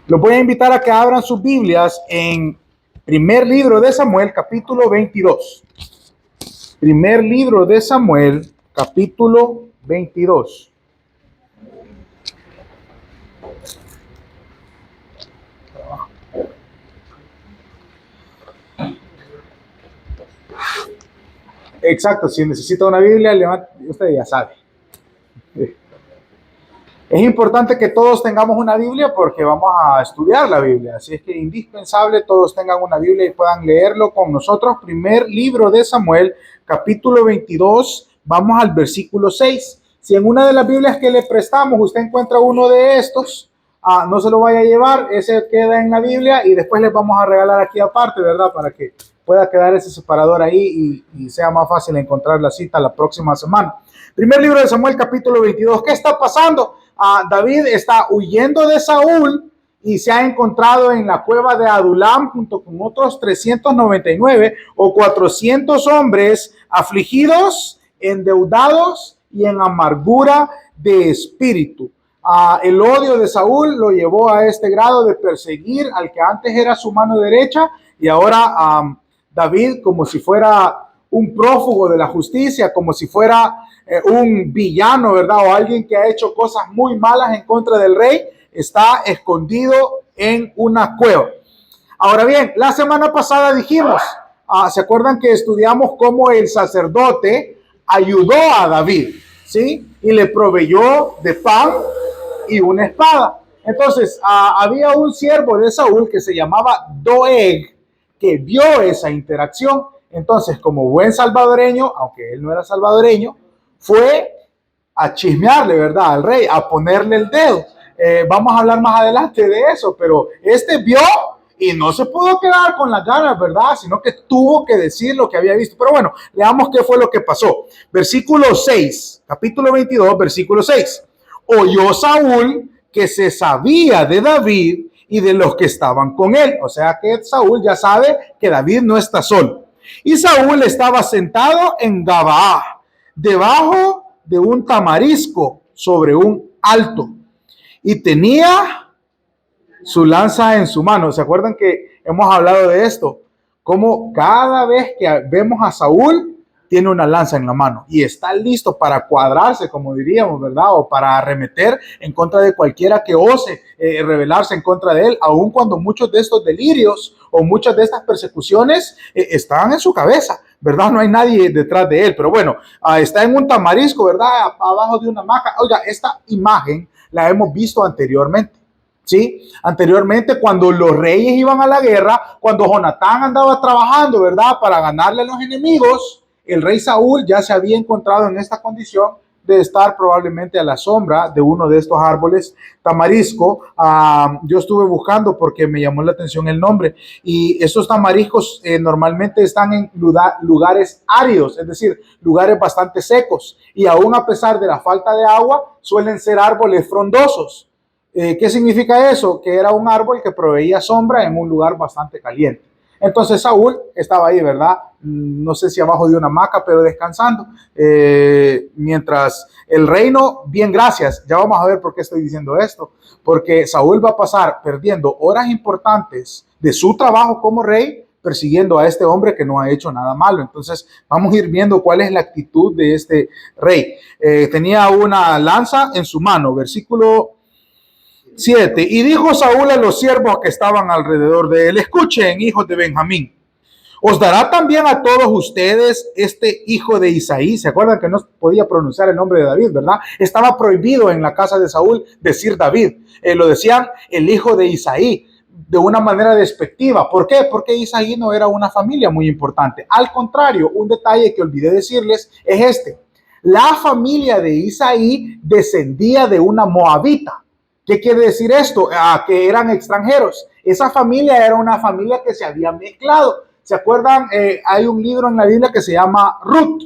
Los voy a invitar a que abran sus Biblias en primer libro de Samuel, capítulo 22. Primer libro de Samuel, capítulo 22. Exacto, si necesita una Biblia, levante, usted ya sabe. Es importante que todos tengamos una Biblia porque vamos a estudiar la Biblia. Así es que es indispensable todos tengan una Biblia y puedan leerlo con nosotros. Primer libro de Samuel, capítulo 22, vamos al versículo 6. Si en una de las Biblias que le prestamos usted encuentra uno de estos, no se lo vaya a llevar, ese queda en la Biblia y después les vamos a regalar aquí aparte, ¿verdad? Para que pueda quedar ese separador ahí y sea más fácil encontrar la cita la próxima semana. Primer libro de Samuel, capítulo 22. ¿Qué está pasando? David está huyendo de Saúl y se ha encontrado en la cueva de Adulam junto con otros 399 o 400 hombres afligidos, endeudados y en amargura de espíritu. El odio de Saúl lo llevó a este grado de perseguir al que antes era su mano derecha y ahora David, como si fuera un prófugo de la justicia, como si fuera un villano, ¿verdad? O alguien que ha hecho cosas muy malas en contra del rey, está escondido en una cueva. Ahora bien, la semana pasada dijimos, ¿se acuerdan que estudiamos cómo el sacerdote ayudó a David, ¿sí? Y le proveyó de pan y una espada. Entonces, había un siervo de Saúl que se llamaba Doeg, que vio esa interacción. Entonces, como buen salvadoreño, aunque él no era salvadoreño, fue a chismearle, ¿verdad? Al rey, a ponerle el dedo. Vamos a hablar más adelante de eso, pero este vio y no se pudo quedar con las ganas, ¿verdad? Sino que tuvo que decir lo que había visto. Pero bueno, leamos qué fue lo que pasó. Versículo 6, capítulo 22, versículo 6. Oyó Saúl que se sabía de David y de los que estaban con él. O sea que Saúl ya sabe que David no está solo. Y Saúl estaba sentado en Gabaa, debajo de un tamarisco sobre un alto, y tenía su lanza en su mano. ¿Se acuerdan que hemos hablado de esto? Como cada vez que vemos a Saúl, tiene una lanza en la mano y está listo para cuadrarse, como diríamos, ¿verdad? O para arremeter en contra de cualquiera que ose rebelarse en contra de él, aun cuando muchos de estos delirios o muchas de estas persecuciones están en su cabeza, ¿verdad? No hay nadie detrás de él, pero bueno, está en un tamarisco, ¿verdad? Abajo de una hamaca. Oiga, esta imagen la hemos visto anteriormente. ¿Sí? Anteriormente, cuando los reyes iban a la guerra, cuando Jonatán andaba trabajando, ¿verdad? Para ganarle a los enemigos, el rey Saúl ya se había encontrado en esta condición de estar probablemente a la sombra de uno de estos árboles tamarisco. Yo estuve buscando porque me llamó la atención el nombre, y estos tamariscos normalmente están en lugares áridos, es decir, lugares bastante secos, y aún a pesar de la falta de agua, suelen ser árboles frondosos. ¿Qué significa eso? Que era un árbol que proveía sombra en un lugar bastante caliente. Entonces Saúl estaba ahí, ¿verdad? No sé si abajo de una hamaca, pero descansando. Mientras el reino, bien, gracias. Ya vamos a ver por qué estoy diciendo esto. Porque Saúl va a pasar perdiendo horas importantes de su trabajo como rey, persiguiendo a este hombre que no ha hecho nada malo. Entonces vamos a ir viendo cuál es la actitud de este rey. Tenía una lanza en su mano, versículo 7. Y dijo Saúl a los siervos que estaban alrededor de él: escuchen, hijos de Benjamín, os dará también a todos ustedes este hijo de Isaí. ¿Se acuerdan que no podía pronunciar el nombre de David, verdad? Estaba prohibido en la casa de Saúl decir David. Lo decían el hijo de Isaí, de una manera despectiva. ¿Por qué? Porque Isaí no era una familia muy importante. Al contrario, un detalle que olvidé decirles es este: la familia de Isaí descendía de una moabita. ¿Qué quiere decir esto? Que eran extranjeros. Esa familia era una familia que se había mezclado. ¿Se acuerdan? Hay un libro en la Biblia que se llama Ruth,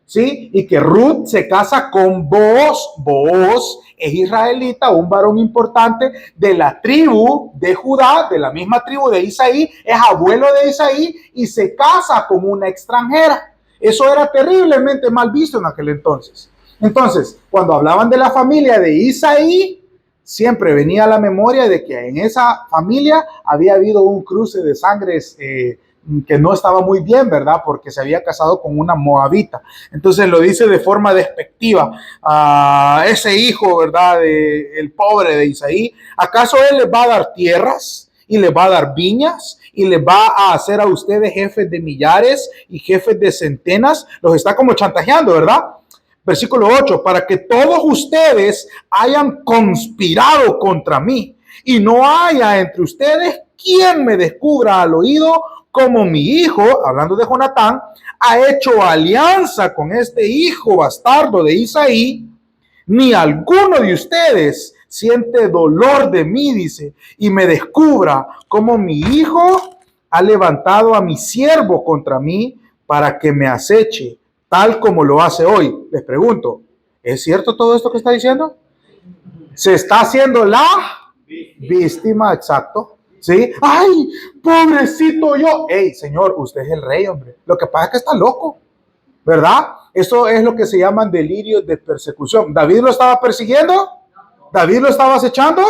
¿sí? Y que Ruth se casa con Booz. Booz es israelita, un varón importante de la tribu de Judá, de la misma tribu de Isaí, es abuelo de Isaí y se casa con una extranjera. Eso era terriblemente mal visto en aquel entonces. Entonces, cuando hablaban de la familia de Isaí, siempre venía a la memoria de que en esa familia había habido un cruce de sangres que no estaba muy bien, ¿verdad? Porque se había casado con una moabita. Entonces lo dice de forma despectiva a ese hijo, ¿verdad? El pobre de Isaí. ¿Acaso él les va a dar tierras y les va a dar viñas y les va a hacer a ustedes jefes de millares y jefes de centenas? Los está como chantajeando, ¿verdad? Versículo 8, para que todos ustedes hayan conspirado contra mí y no haya entre ustedes quien me descubra al oído como mi hijo, hablando de Jonatán, ha hecho alianza con este hijo bastardo de Isaí, ni alguno de ustedes siente dolor de mí, dice, y me descubra como mi hijo ha levantado a mi siervo contra mí para que me aceche, tal como lo hace hoy. Les pregunto, ¿es cierto todo esto que está diciendo? Se está haciendo la víctima, exacto. ¿Sí? ¡Ay, pobrecito yo! ¡Ey, señor, usted es el rey, hombre! Lo que pasa es que está loco, ¿verdad? Eso es lo que se llaman delirios de persecución. ¿David lo estaba persiguiendo? ¿David lo estaba acechando?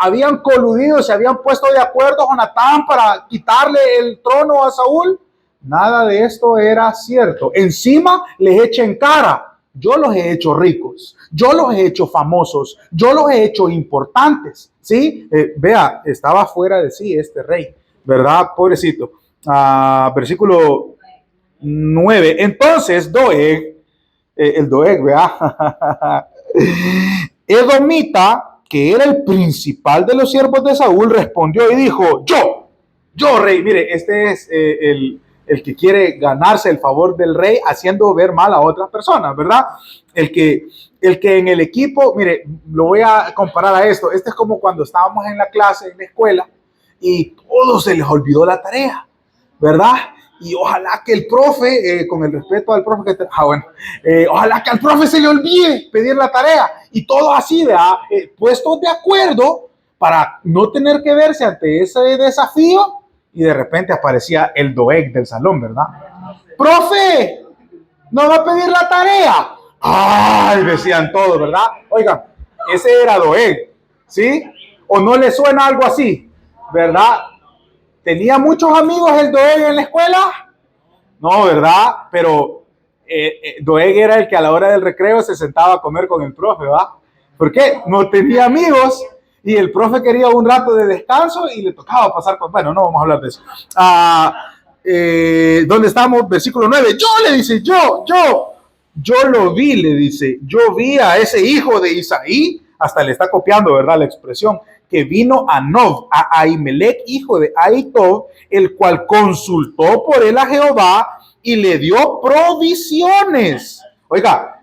Habían coludido, se habían puesto de acuerdo Jonatán para quitarle el trono a Saúl. Nada de esto era cierto. Encima les echa en cara: yo los he hecho ricos, yo los he hecho famosos, yo los he hecho importantes, ¿sí? Vea, estaba fuera de sí este rey, ¿verdad? Pobrecito. Versículo 9. Entonces Doeg, el Doeg, vea, Edomita, que era el principal de los siervos de Saúl, respondió y dijo: yo rey. Mire, este es el que quiere ganarse el favor del rey haciendo ver mal a otras personas, ¿verdad? El que en el equipo, mire, lo voy a comparar a esto. Este es como cuando estábamos en la clase, en la escuela, y todos se les olvidó la tarea, ¿verdad? Y ojalá que el profe, con el respeto al profe que ojalá que al profe se le olvide pedir la tarea, y todos así, ¿verdad? Puestos de acuerdo para no tener que verse ante ese desafío. Y de repente aparecía el Doeg del salón, ¿verdad? ¡Profe! ¿No va a pedir la tarea? ¡Ay! Decían todos, ¿verdad? Oigan, ese era Doeg, ¿sí? ¿O no le suena algo así? ¿Verdad? ¿Tenía muchos amigos el Doeg en la escuela? No, ¿verdad? Pero Doeg era el que a la hora del recreo se sentaba a comer con el profe, ¿verdad? ¿Por qué? No tenía amigos. Y el profe quería un rato de descanso y le tocaba pasar con... Bueno, no vamos a hablar de eso. ¿Dónde estamos? Versículo 9. Yo le dice, yo lo vi, le dice. Yo vi a ese hijo de Isaí, hasta le está copiando, ¿verdad? La expresión, que vino a Nob, a Ahimelech, hijo de Ahitob, el cual consultó por él a Jehová y le dio provisiones. Oiga,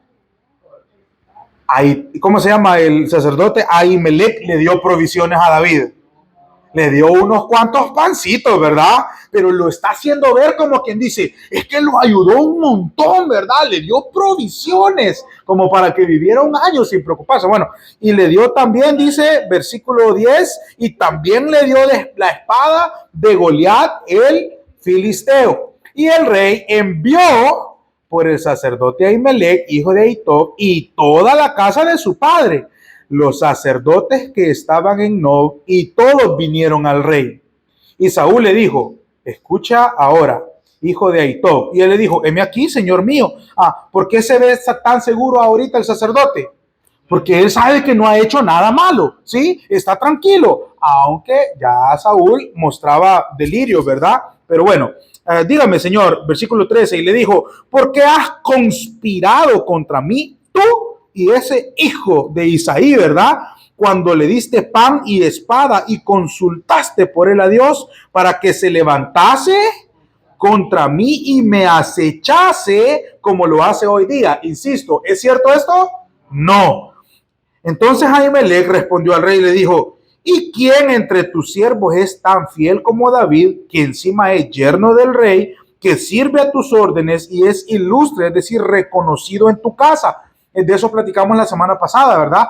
¿cómo se llama el sacerdote? Ahimelech le dio provisiones a David. Le dio unos cuantos pancitos, ¿verdad? Pero lo está haciendo ver como quien dice, es que lo ayudó un montón, ¿verdad? Le dio provisiones como para que viviera un año sin preocuparse. Bueno, y le dio también, dice, versículo 10, y también le dio la espada de Goliat, el filisteo. Y el rey envió por el sacerdote Ahimelech, hijo de Ahitob, y toda la casa de su padre, los sacerdotes que estaban en Nob, y todos vinieron al rey. Y Saúl le dijo: escucha ahora, hijo de Ahitob. Y él le dijo: heme aquí, señor mío. ¿Por qué se ve tan seguro ahorita el sacerdote? Porque él sabe que no ha hecho nada malo, ¿sí? Está tranquilo, aunque ya Saúl mostraba delirio, ¿verdad? Pero bueno, dígame, señor, versículo 13, y le dijo: ¿por qué has conspirado contra mí, tú y ese hijo de Isaí, verdad? Cuando le diste pan y espada y consultaste por él a Dios para que se levantase contra mí y me acechase como lo hace hoy día. Insisto, ¿es cierto esto? No. Entonces Ahimelech respondió al rey y le dijo: ¿y quién entre tus siervos es tan fiel como David, que encima es yerno del rey, que sirve a tus órdenes y es ilustre, es decir, reconocido en tu casa? De eso platicamos la semana pasada, ¿verdad?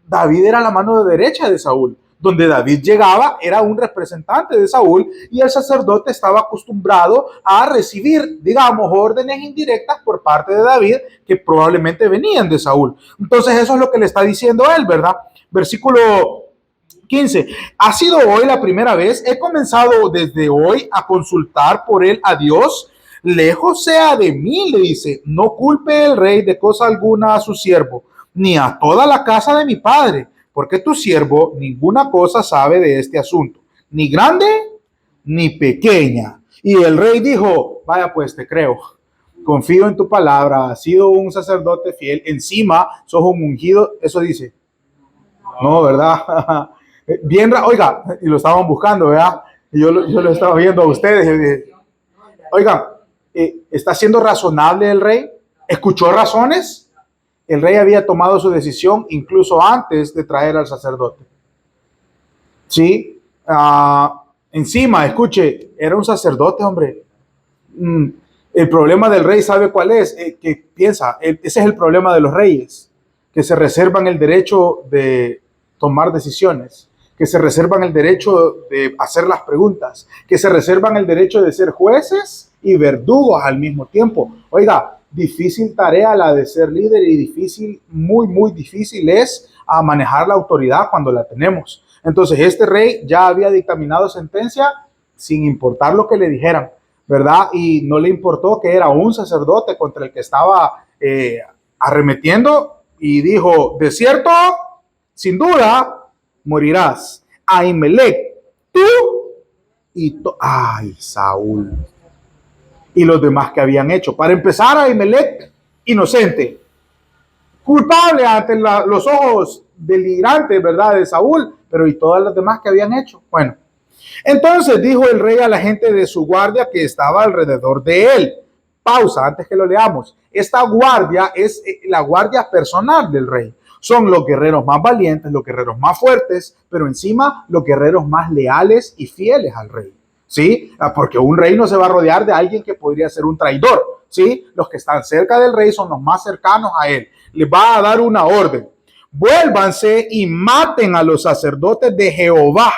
David era la mano derecha de Saúl. donde David llegaba era un representante de Saúl y el sacerdote estaba acostumbrado a recibir, digamos, órdenes indirectas por parte de David que probablemente venían de Saúl. Entonces eso es lo que le está diciendo él, ¿verdad? Versículo 15. Ha sido hoy la primera vez, he comenzado desde hoy a consultar por él a Dios. Lejos sea de mí, le dice, no culpe el rey de cosa alguna a su siervo, ni a toda la casa de mi padre, porque tu siervo ninguna cosa sabe de este asunto, ni grande ni pequeña. Y el rey dijo, vaya pues, te creo, confío en tu palabra, has sido un sacerdote fiel, encima sos un ungido, eso dice. No, ¿verdad? Bien, oiga, y lo estaban buscando, ¿verdad? Y yo lo estaba viendo a ustedes. Oigan, ¿está siendo razonable el rey? ¿Escuchó razones? El rey había tomado su decisión incluso antes de traer al sacerdote. ¿Sí? Encima, escuche, era un sacerdote, hombre. El problema del rey, ¿sabe cuál es? Que piensa, ese es el problema de los reyes, que se reservan el derecho de tomar decisiones, que se reservan el derecho de hacer las preguntas, que se reservan el derecho de ser jueces y verdugos al mismo tiempo. Oiga, difícil tarea la de ser líder y difícil, muy, muy difícil es a manejar la autoridad cuando la tenemos. Entonces este rey ya había dictaminado sentencia sin importar lo que le dijeran, ¿verdad? Y no le importó que era un sacerdote contra el que estaba arremetiendo y dijo, de cierto, sin duda, morirás. Ahimelech, tú y ay, Saúl y los demás que habían hecho. Para empezar, Ahimelech, inocente, culpable ante los ojos delirantes, ¿verdad?, de Saúl, pero y todas las demás que habían hecho. Bueno, entonces dijo el rey a la gente de su guardia que estaba alrededor de él. Pausa, antes que lo leamos. Esta guardia es la guardia personal del rey. Son los guerreros más valientes, los guerreros más fuertes, pero encima los guerreros más leales y fieles al rey. ¿Sí? Porque un rey no se va a rodear de alguien que podría ser un traidor. ¿Sí? Los que están cerca del rey son los más cercanos a él. Les va a dar una orden. Vuélvanse y maten a los sacerdotes de Jehová,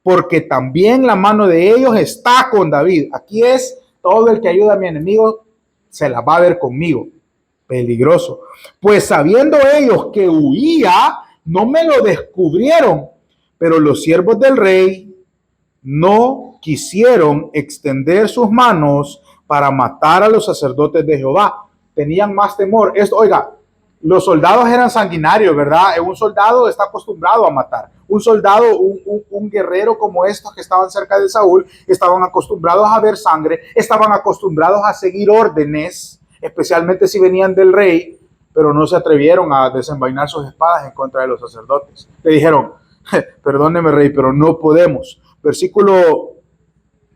porque también la mano de ellos está con David. Aquí es todo el que ayuda a mi enemigo, se la va a ver conmigo. Peligroso. Pues sabiendo ellos que huía, no me lo descubrieron, pero los siervos del rey no quisieron extender sus manos para matar a los sacerdotes de Jehová. Tenían más temor. Oiga, los soldados eran sanguinarios, ¿verdad? Un soldado está acostumbrado a matar. Un soldado, un guerrero como estos que estaban cerca de Saúl, estaban acostumbrados a ver sangre, estaban acostumbrados a seguir órdenes, especialmente si venían del rey, pero no se atrevieron a desenvainar sus espadas en contra de los sacerdotes. Le dijeron, perdóneme rey, pero no podemos. Versículo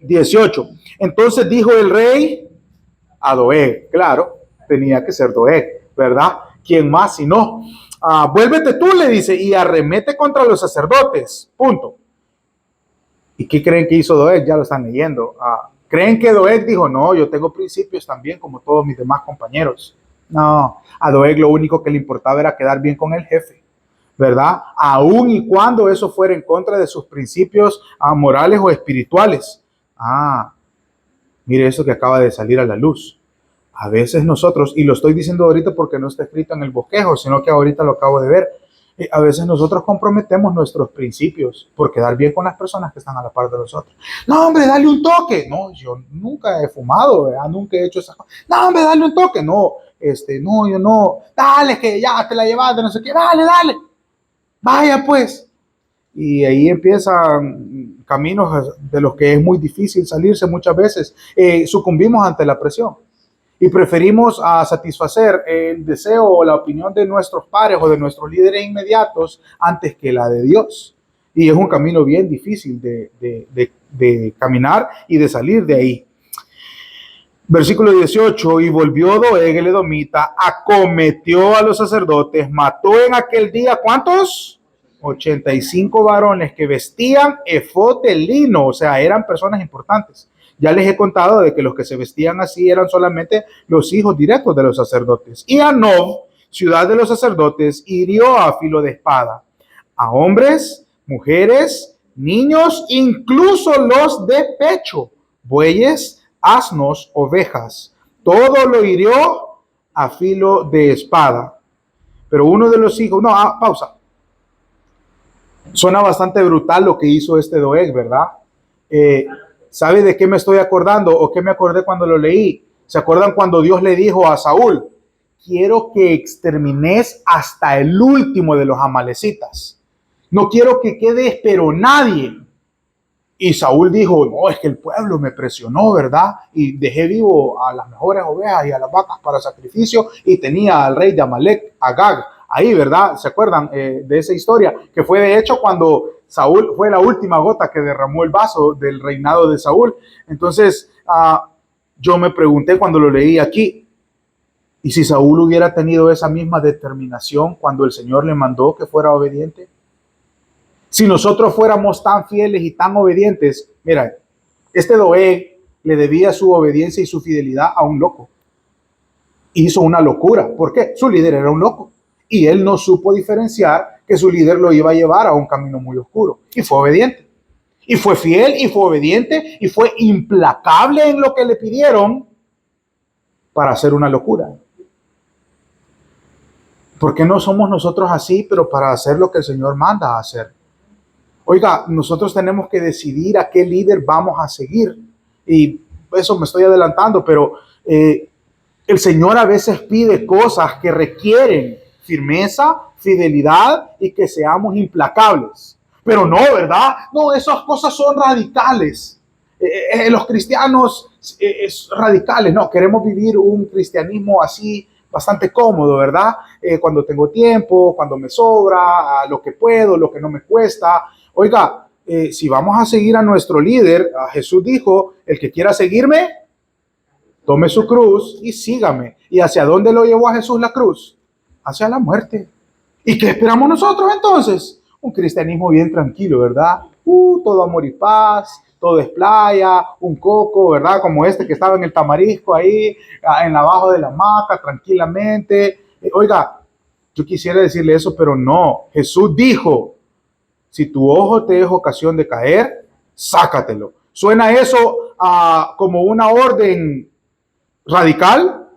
18. Entonces dijo el rey a Doeg, claro, tenía que ser Doeg, ¿verdad? ¿Quién más si no? Vuélvete tú, le dice, y arremete contra los sacerdotes. Punto. ¿Y qué creen que hizo Doeg? Ya lo están leyendo. ¿Creen que Doeg dijo, no, yo tengo principios también como todos mis demás compañeros? No, a Doeg lo único que le importaba era quedar bien con el jefe, ¿verdad? Aun y cuando eso fuera en contra de sus principios morales o espirituales. Mire eso que acaba de salir a la luz. A veces nosotros, y lo estoy diciendo ahorita porque no está escrito en el bosquejo, sino que ahorita lo acabo de ver, a veces nosotros comprometemos nuestros principios por quedar bien con las personas que están a la par de nosotros. No, hombre, dale un toque. No, yo nunca he fumado, ¿verdad? Nunca he hecho esa cosa. No, hombre, dale un toque. No, no, yo no. Dale, que ya te la llevaste, no sé qué. Dale, dale. Vaya, pues. Y ahí empiezan caminos de los que es muy difícil salirse muchas veces. Sucumbimos ante la presión. Y preferimos satisfacer el deseo o la opinión de nuestros padres o de nuestros líderes inmediatos antes que la de Dios. Y es un camino bien difícil de caminar y de salir de ahí. Versículo 18, y volvió Doeg el edomita, acometió a los sacerdotes, mató en aquel día, ¿cuántos? 85 varones que vestían efod de lino, o sea, eran personas importantes. Ya les he contado de que los que se vestían así eran solamente los hijos directos de los sacerdotes. Y a Nob, ciudad de los sacerdotes, hirió a filo de espada a hombres, mujeres, niños, incluso los de pecho, bueyes, asnos, ovejas. Todo lo hirió a filo de espada. Pero uno de los hijos, pausa. Suena bastante brutal lo que hizo este Doeg, ¿verdad? ¿Sabe de qué me estoy acordando o qué me acordé cuando lo leí? ¿Se acuerdan cuando Dios le dijo a Saúl, quiero que extermines hasta el último de los amalecitas? No quiero que quede pero nadie. Y Saúl dijo, no, es que el pueblo me presionó, ¿verdad? Y dejé vivo a las mejores ovejas y a las vacas para sacrificio y tenía al rey de Amalek, Agag, ahí, ¿verdad? ¿Se acuerdan de esa historia? Que fue de hecho cuando Saúl fue la última gota que derramó el vaso del reinado de Saúl. Entonces, yo me pregunté cuando lo leí aquí, ¿y si Saúl hubiera tenido esa misma determinación cuando el Señor le mandó que fuera obediente? Si nosotros fuéramos tan fieles y tan obedientes, mira, este Doeg le debía su obediencia y su fidelidad a un loco. Hizo una locura. ¿Por qué? Su líder era un loco. Y él no supo diferenciar que su líder lo iba a llevar a un camino muy oscuro. Y fue obediente. Y fue fiel y fue obediente y fue implacable en lo que le pidieron para hacer una locura. ¿Por qué no somos nosotros así, pero para hacer lo que el Señor manda a hacer? Oiga, nosotros tenemos que decidir a qué líder vamos a seguir. Y eso me estoy adelantando, pero el Señor a veces pide cosas que requieren firmeza, fidelidad y que seamos implacables. Pero no, ¿verdad? No, esas cosas son radicales. Los cristianos radicales, no, queremos vivir un cristianismo así bastante cómodo, ¿verdad? Cuando tengo tiempo, cuando me sobra, lo que puedo, lo que no me cuesta. Oiga, si vamos a seguir a nuestro líder, a Jesús dijo, el que quiera seguirme, tome su cruz y sígame. ¿Y hacia dónde lo llevó a Jesús la cruz? Hacia la muerte. ¿Y qué esperamos nosotros entonces? Un cristianismo bien tranquilo, ¿verdad? Todo amor y paz, todo es playa, un coco, ¿verdad? Como este que estaba en el Tamarisco ahí, en abajo de la hamaca, tranquilamente. Oiga, yo quisiera decirle eso, pero no. Jesús dijo, si tu ojo te es ocasión de caer, sácatelo. ¿Suena eso como una orden radical?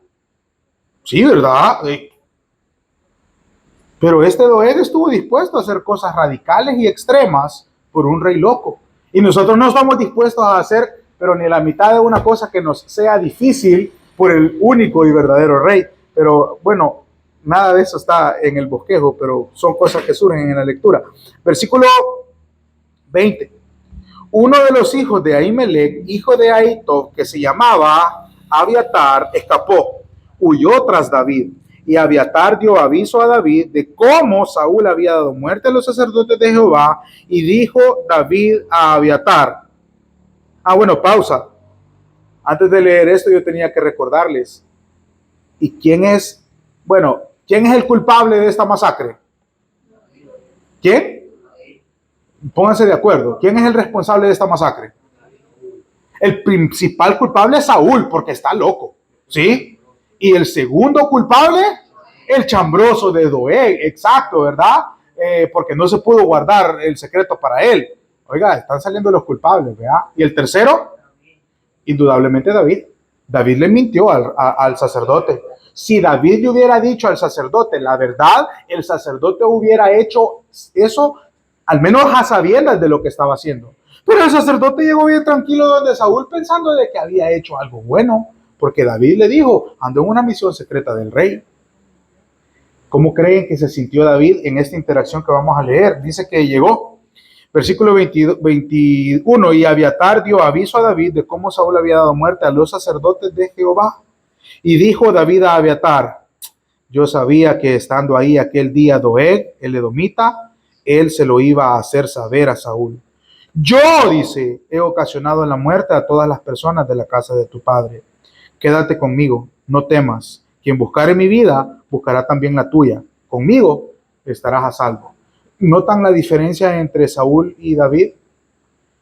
Sí, ¿verdad? Pero este Doeg estuvo dispuesto a hacer cosas radicales y extremas por un rey loco. Y nosotros no estamos dispuestos a hacer, pero ni la mitad de una cosa que nos sea difícil por el único y verdadero rey. Pero bueno, nada de eso está en el bosquejo, pero son cosas que surgen en la lectura. Versículo 20. Uno de los hijos de Ahimelech, hijo de Ahitub, que se llamaba Abiatar, escapó, huyó tras David. Y Abiatar dio aviso a David de cómo Saúl había dado muerte a los sacerdotes de Jehová. Y dijo David a Abiatar. Bueno, pausa. Antes de leer esto yo tenía que recordarles. ¿Y quién es el culpable de esta masacre? ¿Quién? Pónganse de acuerdo. ¿Quién es el responsable de esta masacre? El principal culpable es Saúl, porque está loco. ¿Sí? Y el segundo culpable, el chambroso de Doeg. Exacto, ¿verdad? Porque no se pudo guardar el secreto para él. Oiga, están saliendo los culpables, ¿verdad? Y el tercero, indudablemente David. David le mintió al sacerdote. Si David le hubiera dicho al sacerdote la verdad, el sacerdote hubiera hecho eso, al menos a sabiendas de lo que estaba haciendo. Pero el sacerdote llegó bien tranquilo donde Saúl pensando de que había hecho algo bueno, porque David le dijo, ando en una misión secreta del rey. ¿Cómo creen que se sintió David en esta interacción que vamos a leer? Dice que llegó, versículo 21, y Abiatar dio aviso a David de cómo Saúl había dado muerte a los sacerdotes de Jehová. Y dijo David a Abiatar, yo sabía que estando ahí aquel día Doeg, el edomita, él se lo iba a hacer saber a Saúl. Yo, dice, he ocasionado la muerte a todas las personas de la casa de tu padre. Quédate conmigo, no temas. Quien buscare mi vida, buscará también la tuya. Conmigo estarás a salvo. ¿Notan la diferencia entre Saúl y David?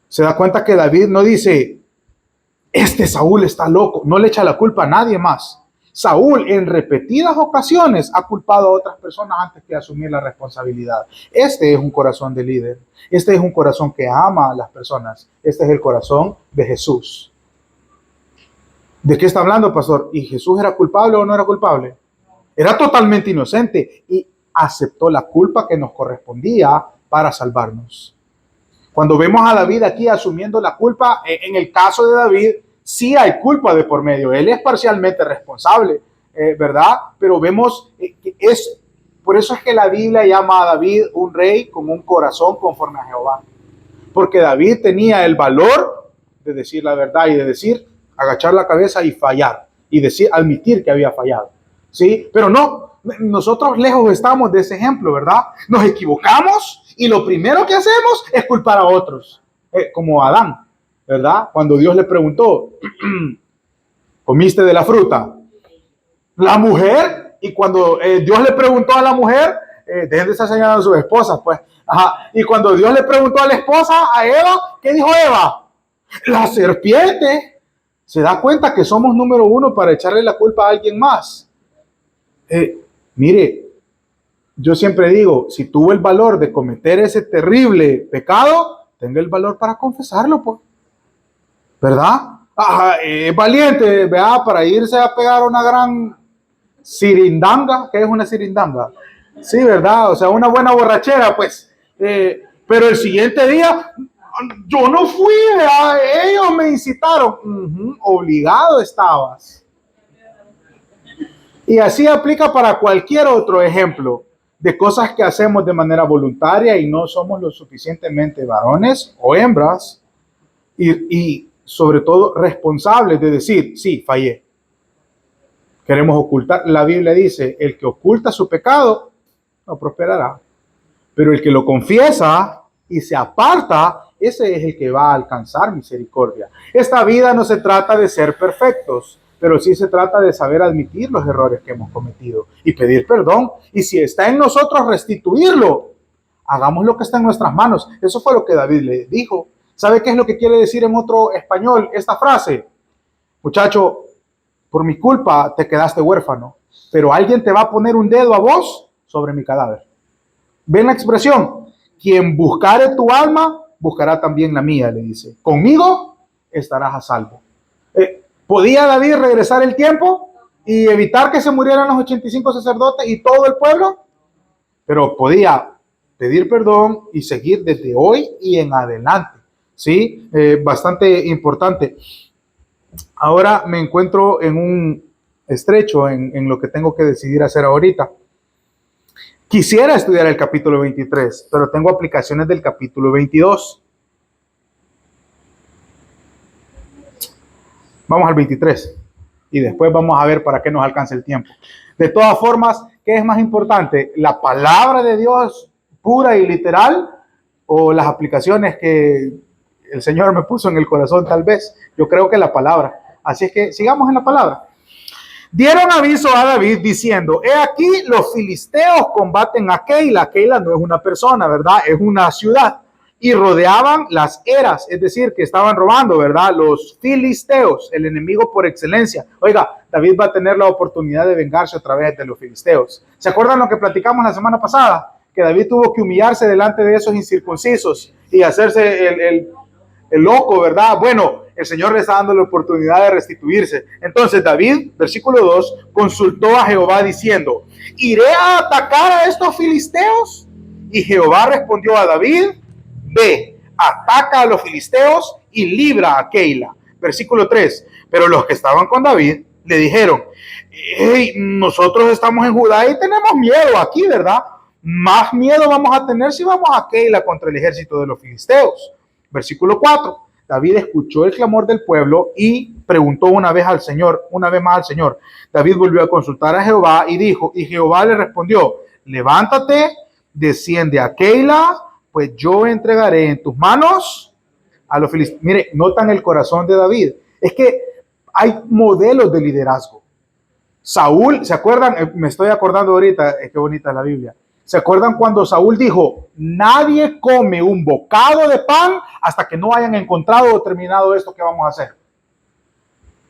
Se da cuenta que David no dice, este Saúl está loco, no le echa la culpa a nadie más, Saúl en repetidas ocasiones ha culpado a otras personas antes que asumir la responsabilidad. Este es un corazón de líder. Este es un corazón que ama a las personas. Este es el corazón de Jesús. ¿De qué está hablando, pastor? ¿Y Jesús era culpable o no era culpable? Era totalmente inocente y aceptó la culpa que nos correspondía para salvarnos. Cuando vemos a David aquí asumiendo la culpa, en el caso de David, sí hay culpa de por medio. Él es parcialmente responsable, ¿verdad? Pero vemos que por eso es que la Biblia llama a David un rey con un corazón conforme a Jehová. Porque David tenía el valor de decir la verdad y de decir, agachar la cabeza y fallar. Y decir, admitir que había fallado. ¿Sí? Pero no, nosotros lejos estamos de ese ejemplo, ¿verdad? Nos equivocamos y lo primero que hacemos es culpar a otros. Como Adán, ¿verdad? Cuando Dios le preguntó, ¿comiste de la fruta? La mujer, y cuando Dios le preguntó a la mujer, dejen de estar señalando a sus esposas, pues. Ajá. Y cuando Dios le preguntó a la esposa, a Eva, ¿qué dijo Eva? La serpiente. Se da cuenta que somos número uno para echarle la culpa a alguien más. Mire, yo siempre digo, si tuvo el valor de cometer ese terrible pecado, tenga el valor para confesarlo, pues. ¿Verdad? Ajá, es valiente, ¿verdad? Para irse a pegar una gran sirindanga. ¿Qué es una sirindanga? Sí, ¿verdad? O sea, una buena borrachera, pues. Pero el siguiente día, yo no fui, ¿verdad? Ellos me incitaron. Obligado estabas. Y así aplica para cualquier otro ejemplo de cosas que hacemos de manera voluntaria y no somos lo suficientemente varones o hembras y sobre todo responsables de decir, sí, fallé. Queremos ocultar. La Biblia dice, el que oculta su pecado no prosperará. Pero el que lo confiesa y se aparta, ese es el que va a alcanzar misericordia. Esta vida no se trata de ser perfectos, pero sí se trata de saber admitir los errores que hemos cometido y pedir perdón. Y si está en nosotros restituirlo, hagamos lo que está en nuestras manos. Eso fue lo que David le dijo. ¿Sabe qué es lo que quiere decir en otro español esta frase? Muchacho, por mi culpa te quedaste huérfano, pero alguien te va a poner un dedo a vos sobre mi cadáver. ¿Ven la expresión? Quien buscare tu alma, buscará también la mía, le dice. Conmigo estarás a salvo. ¿Podía David regresar el tiempo y evitar que se murieran los 85 sacerdotes y todo el pueblo? Pero podía pedir perdón y seguir desde hoy y en adelante. ¿Sí? Bastante importante. Ahora me encuentro en un estrecho en lo que tengo que decidir hacer ahorita. Quisiera estudiar el capítulo 23, pero tengo aplicaciones del capítulo 22. Vamos al 23 y después vamos a ver para qué nos alcanza el tiempo. De todas formas, ¿qué es más importante? ¿La palabra de Dios pura y literal o las aplicaciones que el Señor me puso en el corazón tal vez? Yo creo que la palabra. Así es que sigamos en la palabra. Dieron aviso a David diciendo, he aquí los filisteos combaten a Keila. Keila no es una persona, ¿verdad? Es una ciudad. Y rodeaban las eras, es decir, que estaban robando, ¿verdad? Los filisteos, el enemigo por excelencia. Oiga, David va a tener la oportunidad de vengarse a través de los filisteos. ¿Se acuerdan lo que platicamos la semana pasada? Que David tuvo que humillarse delante de esos incircuncisos y hacerse el loco, ¿verdad? Bueno, el Señor le está dando la oportunidad de restituirse. Entonces David, versículo 2, consultó a Jehová diciendo, ¿iré a atacar a estos filisteos? Y Jehová respondió a David, ve, ataca a los filisteos y libra a Keila. Versículo 3, pero los que estaban con David le dijeron, hey, nosotros estamos en Judá y tenemos miedo aquí, ¿verdad? Más miedo vamos a tener si vamos a Keila contra el ejército de los filisteos. Versículo 4, David escuchó el clamor del pueblo y preguntó una vez más al Señor. David volvió a consultar a Jehová y dijo, y Jehová le respondió, levántate, desciende a Keila, pues yo entregaré en tus manos a los filisteos. Mire, notan el corazón de David. Es que hay modelos de liderazgo. Saúl, ¿se acuerdan? Me estoy acordando ahorita, qué bonita es la Biblia. ¿Se acuerdan cuando Saúl dijo, nadie come un bocado de pan hasta que no hayan encontrado o terminado esto que vamos a hacer?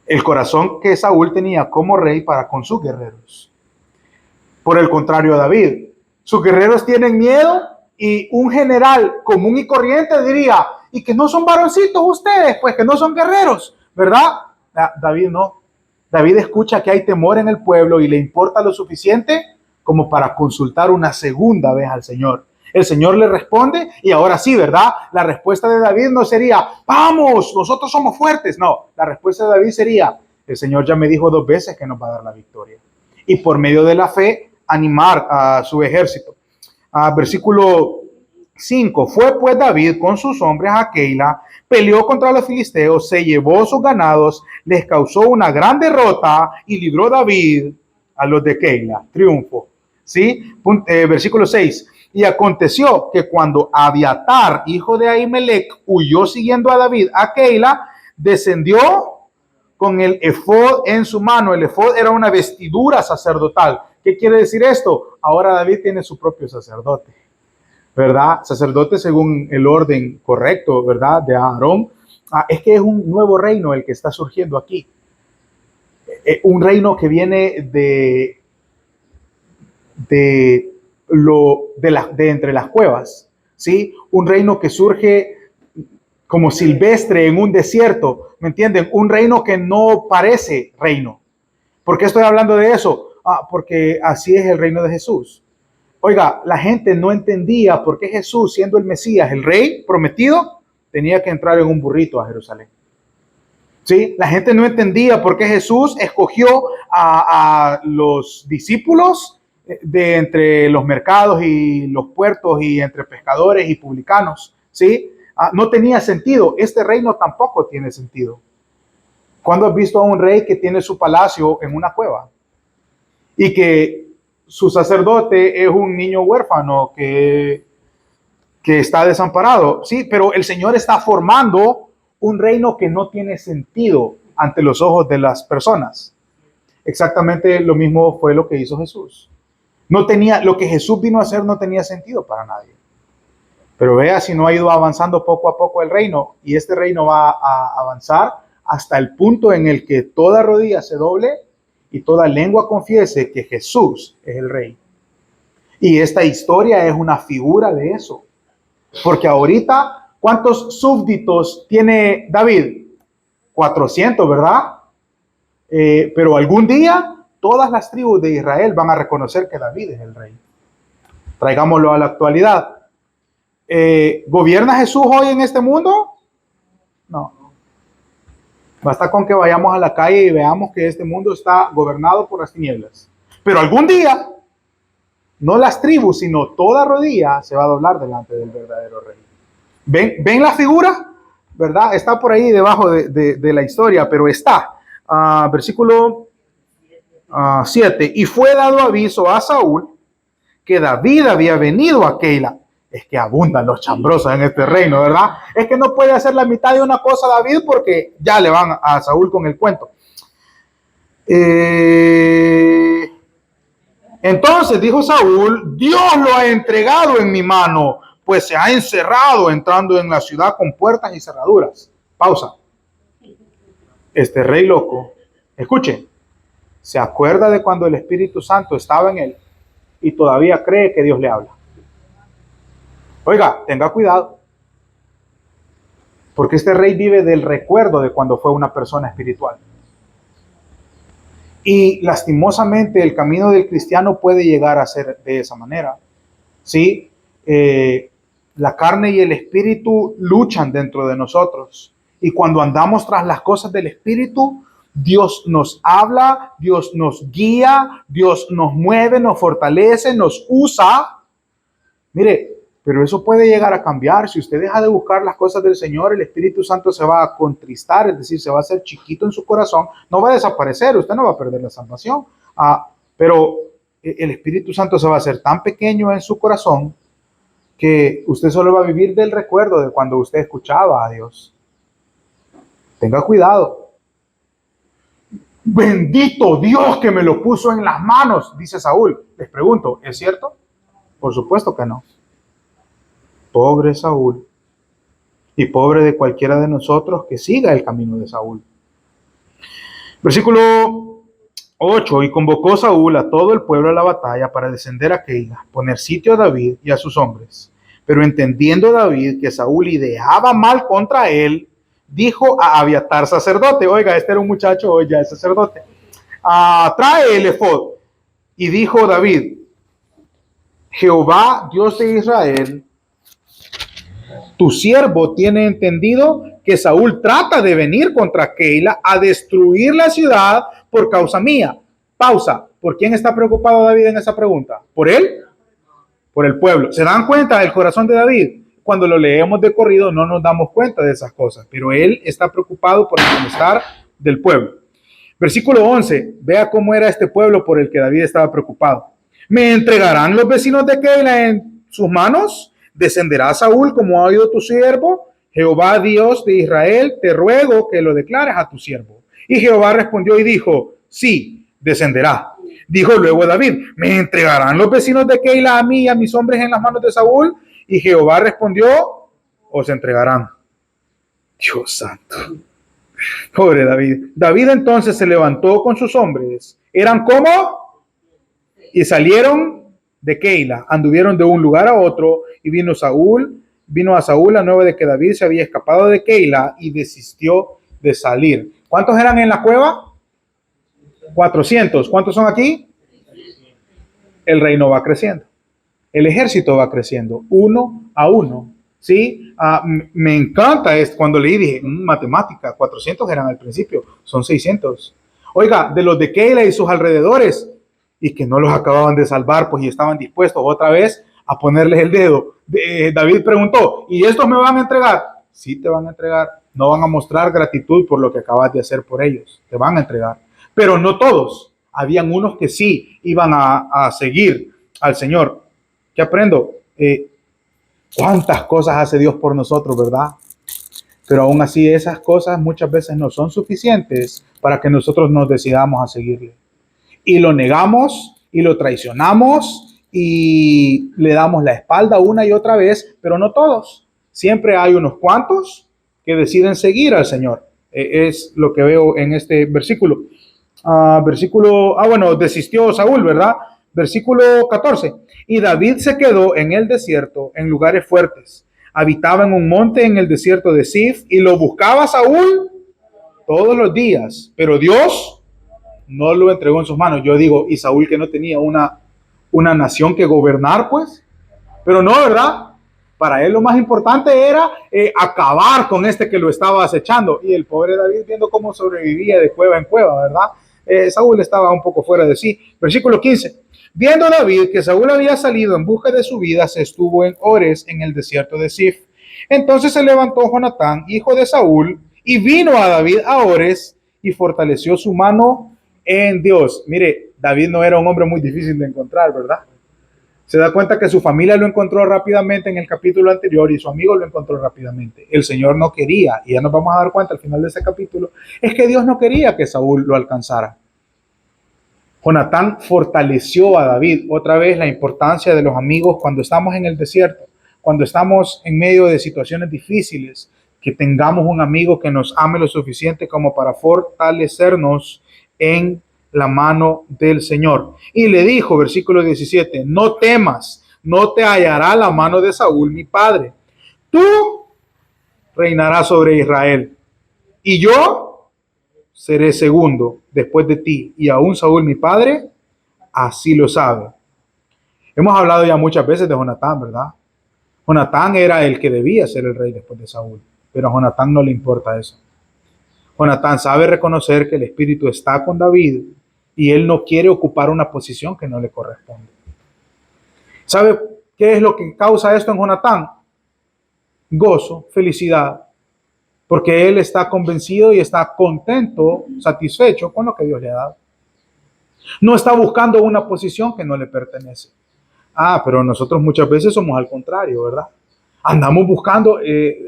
el corazón que Saúl tenía como rey para con sus guerreros. Por el contrario, David, sus guerreros tienen miedo y un general común y corriente diría, y que no son varoncitos ustedes, pues que no son guerreros, ¿verdad? David no. David escucha que hay temor en el pueblo y le importa lo suficiente como para consultar una segunda vez al Señor. El Señor le responde y ahora sí, ¿verdad? La respuesta de David no sería, vamos, nosotros somos fuertes. No, la respuesta de David sería, el Señor ya me dijo 2 veces que nos va a dar la victoria. Y por medio de la fe, animar a su ejército. Versículo 5. Fue pues David con sus hombres a Keila, peleó contra los filisteos, se llevó sus ganados, les causó una gran derrota y libró David a los de Keila. Triunfo. ¿Sí? Versículo 6. Y aconteció que cuando Abiatar, hijo de Ahimelech, huyó siguiendo a David a Keila, descendió con el efod en su mano. El efod era una vestidura sacerdotal. ¿Qué quiere decir esto? Ahora David tiene su propio sacerdote, ¿verdad? Sacerdote según el orden correcto, ¿verdad? De Aarón. Es que es un nuevo reino el que está surgiendo aquí. Un reino que viene de entre las cuevas, ¿sí? Un reino que surge como silvestre en un desierto, ¿me entienden? Un reino que no parece reino. ¿Por qué estoy hablando de eso? Porque así es el reino de Jesús. Oiga, la gente no entendía por qué Jesús, siendo el Mesías, el rey prometido, tenía que entrar en un burrito a Jerusalén. ¿Sí? La gente no entendía por qué Jesús escogió a los discípulos de entre los mercados y los puertos y entre pescadores y publicanos. ¿Sí? No tenía sentido. Este reino tampoco tiene sentido. ¿Cuándo has visto a un rey que tiene su palacio en una cueva? Y que su sacerdote es un niño huérfano que está desamparado. Sí, pero el Señor está formando un reino que no tiene sentido ante los ojos de las personas. Exactamente lo mismo fue lo que hizo Jesús. Lo que Jesús vino a hacer no tenía sentido para nadie. Pero vea si no ha ido avanzando poco a poco el reino, y este reino va a avanzar hasta el punto en el que toda rodilla se doble y toda lengua confiese que Jesús es el rey. Y esta historia es una figura de eso. Porque ahorita, ¿cuántos súbditos tiene David? 400, ¿verdad? Pero algún día todas las tribus de Israel van a reconocer que David es el rey. Traigámoslo a la actualidad. ¿Gobierna Jesús hoy en este mundo? No. Basta con que vayamos a la calle y veamos que este mundo está gobernado por las tinieblas. Pero algún día, no las tribus, sino toda rodilla se va a doblar delante del verdadero rey. ¿Ven la figura? ¿Verdad? Está por ahí debajo de la historia, pero está. Versículo 7. Y fue dado aviso a Saúl que David había venido a Keila. Es que abundan los chambrosos en este reino, ¿verdad? Es que no puede hacer la mitad de una cosa David porque ya le van a Saúl con el cuento. Entonces dijo Saúl, Dios lo ha entregado en mi mano, pues se ha encerrado entrando en la ciudad con puertas y cerraduras. Pausa. Este rey loco, escuchen, se acuerda de cuando el Espíritu Santo estaba en él y todavía cree que Dios le habla. Oiga, tenga cuidado, porque este rey vive del recuerdo de cuando fue una persona espiritual. Y lastimosamente el camino del cristiano puede llegar a ser de esa manera. ¿Sí? La carne y el espíritu luchan dentro de nosotros. Y cuando andamos tras las cosas del espíritu, Dios nos habla, Dios nos guía, Dios nos mueve, nos fortalece, nos usa. Mire, pero eso puede llegar a cambiar. Si usted deja de buscar las cosas del Señor, el Espíritu Santo se va a contristar, es decir, se va a hacer chiquito en su corazón, no va a desaparecer, usted no va a perder la salvación. Pero el Espíritu Santo se va a hacer tan pequeño en su corazón que usted solo va a vivir del recuerdo de cuando usted escuchaba a Dios. Tenga cuidado. Bendito Dios que me lo puso en las manos, dice Saúl. Les pregunto, ¿es cierto? Por supuesto que no. Pobre Saúl, y pobre de cualquiera de nosotros que siga el camino de Saúl. Versículo 8. Y convocó Saúl a todo el pueblo a la batalla para descender a Keila, poner sitio a David y a sus hombres. Pero entendiendo David que Saúl ideaba mal contra él, dijo a Abiatar sacerdote, oiga, este era un muchacho, hoy ya es sacerdote, trae el efod. Y dijo David, Jehová, Dios de Israel, tu siervo tiene entendido que Saúl trata de venir contra Keila a destruir la ciudad por causa mía. Pausa. ¿Por quién está preocupado David en esa pregunta? ¿Por él? Por el pueblo. ¿Se dan cuenta del corazón de David? Cuando lo leemos de corrido no nos damos cuenta de esas cosas, pero él está preocupado por el bienestar del pueblo. Versículo 11. Vea cómo era este pueblo por el que David estaba preocupado. ¿Me entregarán los vecinos de Keila en sus manos? ¿Descenderá Saúl como ha oído tu siervo? Jehová Dios de Israel, te ruego que lo declares a tu siervo. Y Jehová respondió y dijo, sí, descenderá. Dijo luego David, ¿me entregarán los vecinos de Keila a mí y a mis hombres en las manos de Saúl? Y Jehová respondió, os entregarán. Dios santo. Pobre David. David entonces se levantó con sus hombres. ¿Eran como? Y salieron de Keila, anduvieron de un lugar a otro, y vino a Saúl la nueva de que David se había escapado de Keila y desistió de salir. ¿Cuántos eran en la cueva? 400. ¿Cuántos son aquí? El reino va creciendo. El ejército va creciendo, uno a uno. ¿Sí? Me encanta esto. Cuando leí dije, matemática, 400 eran al principio, son 600. Oiga, de los de Keila y sus alrededores, y que no los acababan de salvar, pues y estaban dispuestos otra vez a ponerles el dedo. David preguntó, ¿y estos me van a entregar? Sí, te van a entregar. No van a mostrar gratitud por lo que acabas de hacer por ellos. Te van a entregar. Pero no todos. Habían unos que sí iban a seguir al Señor. ¿Qué aprendo? Cuántas cosas hace Dios por nosotros, ¿verdad? Pero aún así esas cosas muchas veces no son suficientes para que nosotros nos decidamos a seguirle. Y lo negamos y lo traicionamos y le damos la espalda una y otra vez, pero no todos. Siempre hay unos cuantos que deciden seguir al Señor. Es lo que veo en este versículo. Desistió Saúl, ¿verdad? Versículo 14. Y David se quedó en el desierto, en lugares fuertes. Habitaba en un monte en el desierto de Sif y lo buscaba Saúl todos los días, pero Dios no lo entregó en sus manos. Yo digo, y Saúl que no tenía una nación que gobernar, pues, pero no, ¿verdad? Para él lo más importante era acabar con este que lo estaba acechando. Y el pobre David viendo cómo sobrevivía de cueva en cueva, ¿verdad? Saúl estaba un poco fuera de sí. Versículo 15. Viendo David que Saúl había salido en busca de su vida, se estuvo en Ores, en el desierto de Sif. Entonces se levantó Jonatán, hijo de Saúl, y vino a David a Ores y fortaleció su mano en Dios. Mire, David no era un hombre muy difícil de encontrar, ¿verdad? Se da cuenta que su familia lo encontró rápidamente en el capítulo anterior y su amigo lo encontró rápidamente. El Señor no quería, y ya nos vamos a dar cuenta al final de ese capítulo, es que Dios no quería que Saúl lo alcanzara. Jonatán fortaleció a David. Otra vez la importancia de los amigos cuando estamos en el desierto, cuando estamos en medio de situaciones difíciles, que tengamos un amigo que nos ame lo suficiente como para fortalecernos en la mano del Señor. Y le dijo, versículo 17, no temas, no te hallará la mano de Saúl, mi padre. Tú reinarás sobre Israel y yo seré segundo después de ti, y aún Saúl, mi padre, así lo sabe. Hemos hablado ya muchas veces de Jonatán, ¿verdad? Jonatán era el que debía ser el rey después de Saúl, pero a Jonatán no le importa eso. Jonatán sabe reconocer que el Espíritu está con David y él no quiere ocupar una posición que no le corresponde. ¿Sabe qué es lo que causa esto en Jonatán? Gozo, felicidad, porque él está convencido y está contento, satisfecho con lo que Dios le ha dado. No está buscando una posición que no le pertenece. Pero nosotros muchas veces somos al contrario, ¿verdad? Andamos buscando,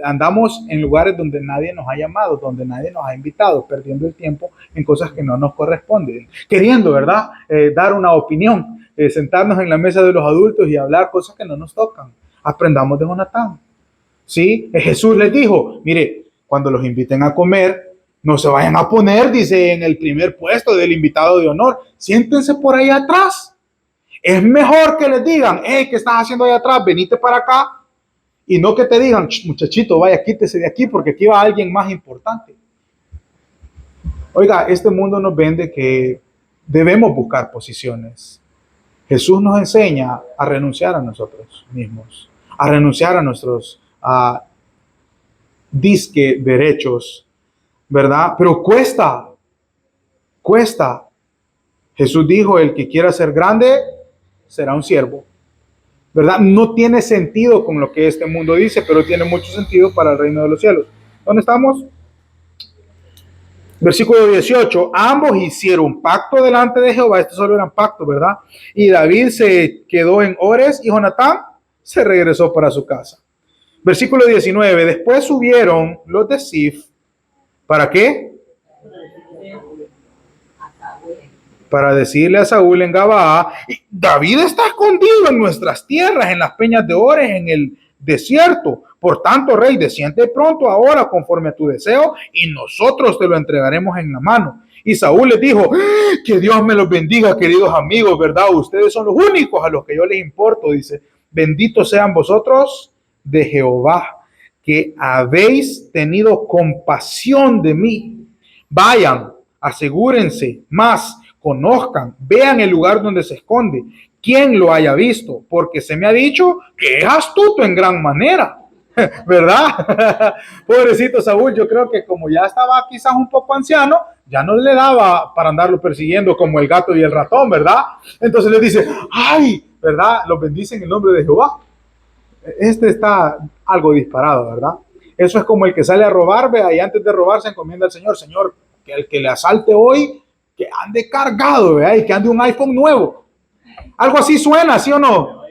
andamos en lugares donde nadie nos ha llamado, donde nadie nos ha invitado, perdiendo el tiempo en cosas que no nos corresponden, queriendo, ¿verdad? Dar una opinión, sentarnos en la mesa de los adultos y hablar cosas que no nos tocan. Aprendamos de Jonatán. ¿Sí? Jesús les dijo, mire, cuando los inviten a comer, No se vayan a poner, dice, en el primer puesto del invitado de honor. Siéntense por ahí atrás. Es mejor que les digan, hey, ¿qué estás haciendo ahí atrás? Venite para acá. Y no que te digan, muchachito, vaya, quítese de aquí porque aquí va alguien más importante. Oiga, este mundo nos vende que debemos buscar posiciones. Jesús nos enseña a renunciar a nosotros mismos, a renunciar a nuestros disque derechos, ¿verdad? Pero cuesta. Jesús dijo, el que quiera ser grande será un siervo, ¿verdad? No tiene sentido con lo que este mundo dice, pero tiene mucho sentido para el reino de los cielos. ¿Dónde estamos? Versículo 18, ambos hicieron pacto delante de Jehová, esto solo era un pacto, ¿verdad? Y David se quedó en Ores y Jonatán se regresó para su casa. Versículo 19, después subieron los de Sif, ¿para qué? Para decirle a Saúl en Gabaa, David está escondido en nuestras tierras, en las peñas de Ores, en el desierto. Por tanto, rey, desciende pronto ahora conforme a tu deseo y nosotros te lo entregaremos en la mano. Y Saúl les dijo, que Dios me los bendiga, queridos amigos, ¿verdad? Ustedes son los únicos a los que yo les importo, dice. Benditos sean vosotros de Jehová, que habéis tenido compasión de mí. Vayan, asegúrense más, conozcan, vean el lugar donde se esconde, quien lo haya visto, porque se me ha dicho que es astuto en gran manera. ¿Verdad? Pobrecito Saúl, yo creo que como ya estaba quizás un poco anciano, ya no le daba para andarlo persiguiendo como el gato y el ratón, ¿verdad? Entonces le dice, ay, ¿verdad? Los bendice en el nombre de Jehová. Este está algo disparado, ¿verdad? Eso es como el que sale a robar, vea, y antes de robar se encomienda al Señor, Señor, que el que le asalte hoy, que ande cargado, vea, y que ande un iPhone nuevo. Algo así suena, ¿sí o no?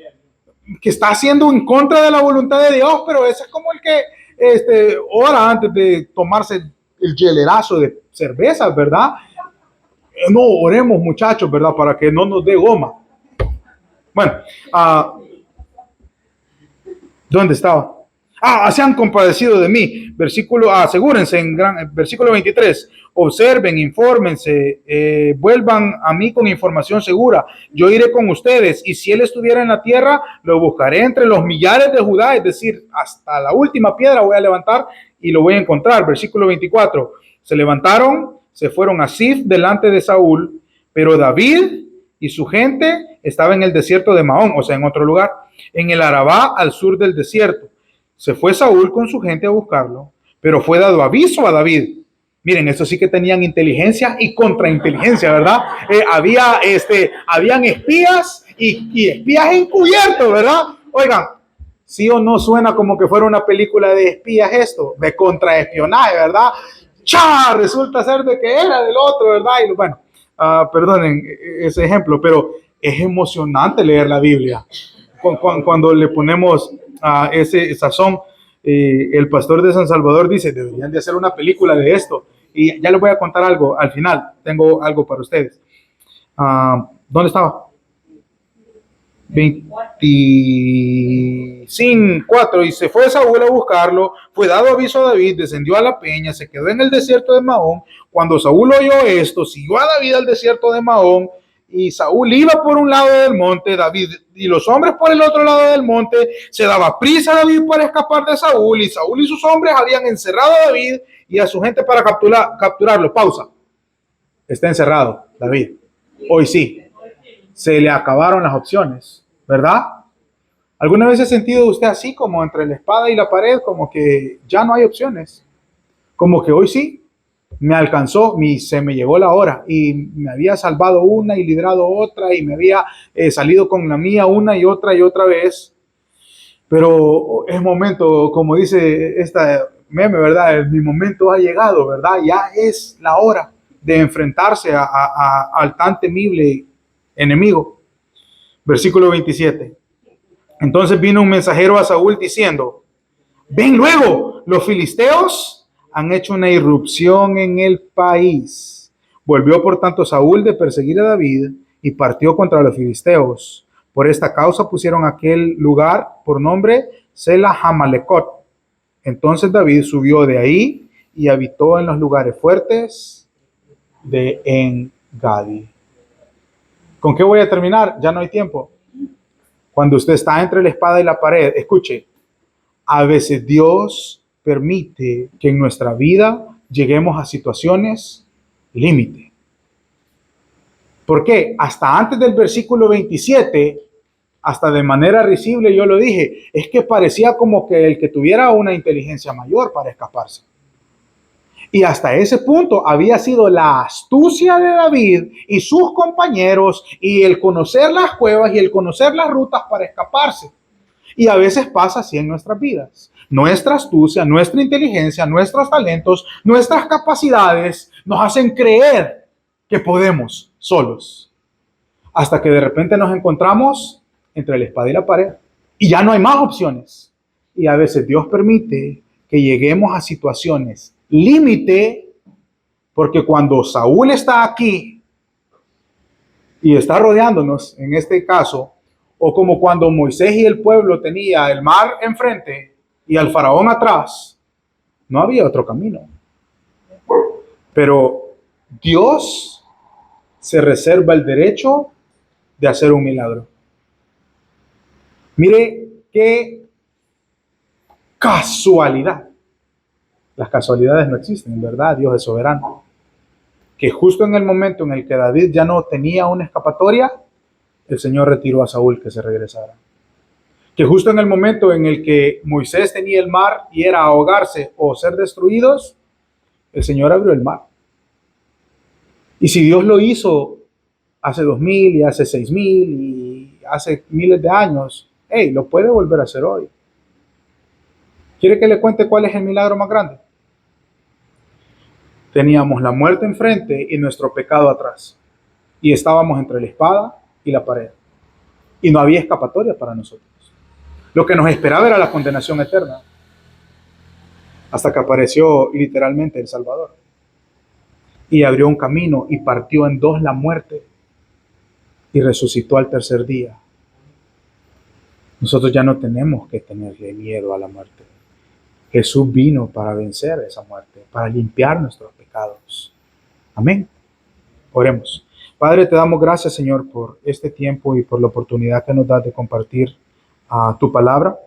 Que está haciendo en contra de la voluntad de Dios, pero ese es como el que ora antes de tomarse el hielerazo de cerveza, ¿verdad? No, oremos muchachos, ¿verdad? Para que no nos dé goma. Bueno, ¿dónde estaba? Se han compadecido de mí. Versículo, asegúrense versículo 23. Observen, infórmense, vuelvan a mí con información segura. Yo iré con ustedes y si él estuviera en la tierra, lo buscaré entre los millares de Judá, es decir, hasta la última piedra voy a levantar y lo voy a encontrar. Versículo 24. Se levantaron, se fueron a Sif delante de Saúl, pero David y su gente estaban en el desierto de Mahón, o sea, en otro lugar, en el Arabá al sur del desierto. Se fue Saúl con su gente a buscarlo, pero fue dado aviso a David. Miren, eso sí que tenían inteligencia y contrainteligencia, ¿verdad? Habían espías y espías encubiertos, ¿verdad? Oigan, sí o no suena como que fuera una película de espías esto, de contraespionaje, ¿verdad? ¡Cha! Resulta ser de que era del otro, ¿verdad? Y bueno, perdonen ese ejemplo, pero es emocionante leer la Biblia. Cuando le ponemos ese sazón, el pastor de San Salvador dice, deberían de hacer una película de esto. Y ya les voy a contar algo al final. Tengo algo para ustedes. ¿Dónde estaba? 25:4. Y se fue Saúl a buscarlo. Fue dado aviso a David. Descendió a la peña. Se quedó en el desierto de Mahón. Cuando Saúl oyó esto, siguió a David al desierto de Mahón. Y Saúl iba por un lado del monte, David y los hombres por el otro lado del monte. Se daba prisa a David para escapar de Saúl, y Saúl y sus hombres habían encerrado a David y a su gente para capturarlo. Pausa. Está encerrado David. Hoy sí. Se le acabaron las opciones, ¿verdad? ¿Alguna vez ha sentido usted así, como entre la espada y la pared, como que ya no hay opciones? Como que hoy sí. Me alcanzó, se me llegó la hora y me había salvado una y librado otra y me había salido con la mía una y otra vez. Pero es momento, como dice esta meme, ¿verdad? Mi momento ha llegado, ¿verdad? Ya es la hora de enfrentarse al tan temible enemigo. Versículo 27. Entonces vino un mensajero a Saúl diciendo, ven luego, los filisteos han hecho una irrupción en el país. Volvió por tanto Saúl de perseguir a David y partió contra los filisteos. Por esta causa pusieron aquel lugar por nombre Sela Hamalecot. Entonces David subió de ahí y habitó en los lugares fuertes de En-Gadi. ¿Con qué voy a terminar? Ya no hay tiempo. Cuando usted está entre la espada y la pared, escuche, a veces Dios permite que en nuestra vida lleguemos a situaciones límite. ¿Por qué? Hasta antes del versículo 27, hasta de manera risible yo lo dije, es que parecía como que el que tuviera una inteligencia mayor para escaparse. Y hasta ese punto había sido la astucia de David y sus compañeros y el conocer las cuevas y el conocer las rutas para escaparse. Y a veces pasa así en nuestras vidas. Nuestra astucia, nuestra inteligencia, nuestros talentos, nuestras capacidades nos hacen creer que podemos solos. Hasta que de repente nos encontramos entre la espada y la pared y ya no hay más opciones. Y a veces Dios permite que lleguemos a situaciones límite, porque cuando Saúl está aquí y está rodeándonos, en este caso, o como cuando Moisés y el pueblo tenía el mar enfrente y al faraón atrás, no había otro camino. Pero Dios se reserva el derecho de hacer un milagro. Mire qué casualidad. Las casualidades no existen, ¿verdad? Dios es soberano. Que justo en el momento en el que David ya no tenía una escapatoria, el Señor retiró a Saúl que se regresara. Que justo en el momento en el que Moisés tenía el mar y era ahogarse o ser destruidos, el Señor abrió el mar. Y si Dios lo hizo hace 2000 y hace 6000 y hace miles de años, lo puede volver a hacer hoy. ¿Quiere que le cuente cuál es el milagro más grande? Teníamos la muerte enfrente y nuestro pecado atrás. Y estábamos entre la espada y la pared. Y no había escapatoria para nosotros. Lo que nos esperaba era la condenación eterna. Hasta que apareció literalmente el Salvador. Y abrió un camino y partió en dos la muerte. Y resucitó al tercer día. Nosotros ya no tenemos que tenerle miedo a la muerte. Jesús vino para vencer esa muerte, para limpiar nuestros pecados. Amén. Oremos. Padre, te damos gracias, Señor, por este tiempo y por la oportunidad que nos das de compartir tu palabra.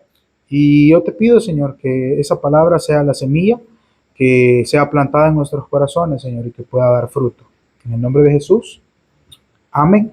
Y yo te pido, Señor, que esa palabra sea la semilla que sea plantada en nuestros corazones, Señor, y que pueda dar fruto. En el nombre de Jesús. Amén.